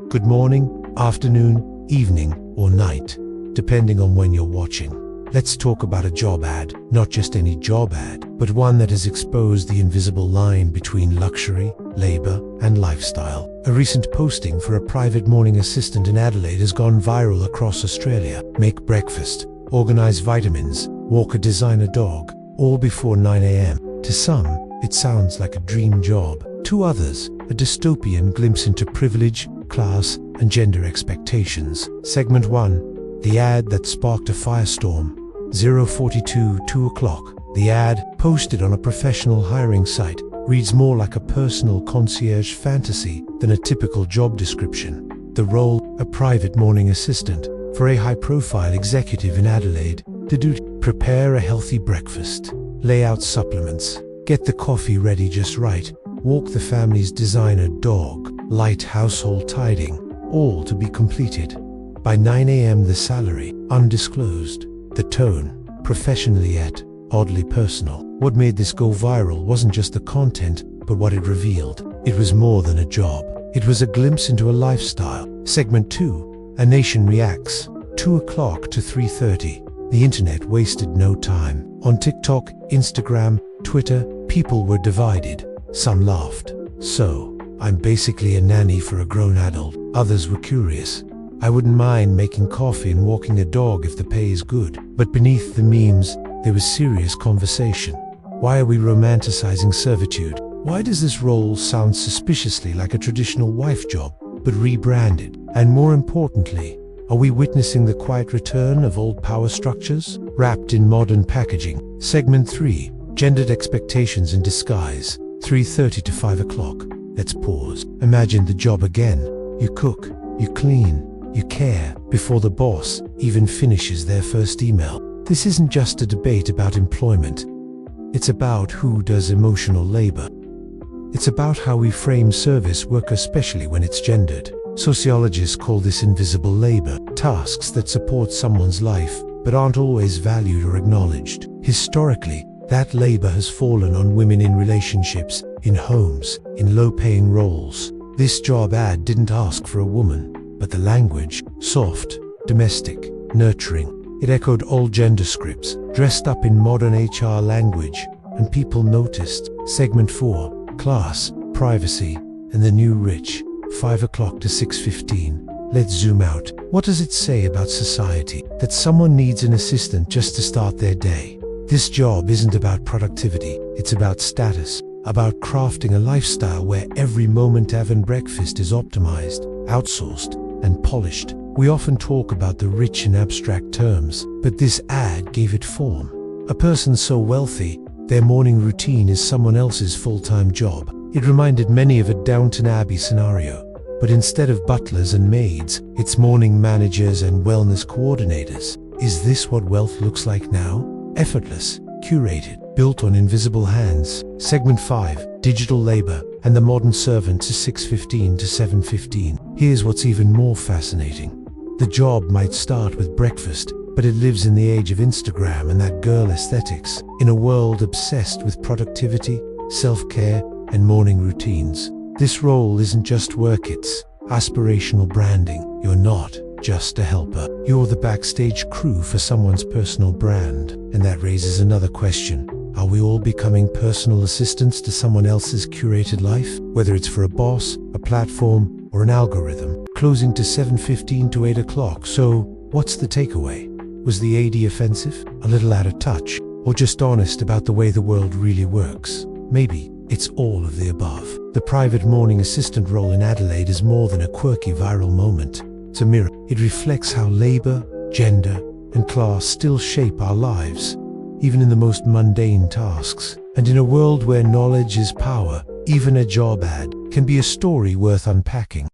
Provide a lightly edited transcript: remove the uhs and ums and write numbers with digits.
Good morning, afternoon, evening, or night, depending on when you're watching. Let's talk about a job ad, not just any job ad, but one that has exposed the invisible line between luxury, labor, and lifestyle. A recent posting for a private morning assistant in Adelaide has gone viral across Australia. Make breakfast, organize vitamins, walk a designer dog, all before 9 a.m. To some, it sounds like a dream job. To others, a dystopian glimpse into privilege, class, and gender expectations. Segment 1. The ad that sparked a firestorm. 042 2 o'clock. The ad, posted on a professional hiring site, reads more like a personal concierge fantasy than a typical job description. The role, a private morning assistant for a high-profile executive in Adelaide. To do: prepare a healthy breakfast, lay out supplements, get the coffee ready just right, walk the family's designer dog, light household tidying, all to be completed. By 9 a.m. the salary, undisclosed. The tone, professionally yet oddly personal. What made this go viral wasn't just the content, but what it revealed. It was more than a job. It was a glimpse into a lifestyle. Segment 2. A nation reacts. 2 o'clock to 3:30. The internet wasted no time. On TikTok, Instagram, Twitter, people were divided. Some laughed. So, I'm basically a nanny for a grown adult. Others were curious. I wouldn't mind making coffee and walking a dog if the pay is good. But beneath the memes, there was serious conversation. Why are we romanticizing servitude? Why does this role sound suspiciously like a traditional wife job, but rebranded? And more importantly, are we witnessing the quiet return of old power structures, wrapped in modern packaging? Segment 3. Gendered expectations in disguise. 3:30 to 5 o'clock. Let's pause. Imagine the job again. You cook, you clean, you care before the boss even finishes their first email. This isn't just a debate about employment. It's about who does emotional labor. It's about how we frame service work, especially when it's gendered. Sociologists call this invisible labor, tasks that support someone's life but aren't always valued or acknowledged. Historically, that labor has fallen on women in relationships, in homes, in low-paying roles. This job ad didn't ask for a woman, but the language, soft, domestic, nurturing. It echoed old gender scripts, dressed up in modern HR language, and people noticed. Segment 4. Class, privacy, and the new rich. 5 o'clock to 6:15. Let's zoom out. What does it say about society that someone needs an assistant just to start their day? This job isn't about productivity, it's about status, about crafting a lifestyle where every moment of breakfast is optimized, outsourced, and polished. We often talk about the rich in abstract terms, but this ad gave it form. A person so wealthy, their morning routine is someone else's full-time job. It reminded many of a Downton Abbey scenario, but instead of butlers and maids, it's morning managers and wellness coordinators. Is this what wealth looks like now? Effortless, curated, built on invisible hands. Segment 5. Digital labor and the modern servant to 6:15 to 7:15. Here's what's even more fascinating. The job might start with breakfast, but it lives in the age of Instagram and that girl aesthetics. In a world obsessed with productivity, self-care, and morning routines, this role isn't just work, it's aspirational branding. You're not just a helper. You're the backstage crew for someone's personal brand. And that raises another question. Are we all becoming personal assistants to someone else's curated life? Whether it's for a boss, a platform, or an algorithm. Closing to 7:15 to 8 o'clock. So, what's the takeaway? Was the AD offensive? A little out of touch? Or just honest about the way the world really works? Maybe it's all of the above. The private morning assistant role in Adelaide is more than a quirky viral moment. It's a mirror. It reflects how labor, gender, and class still shape our lives, even in the most mundane tasks. And in a world where knowledge is power, even a job ad can be a story worth unpacking.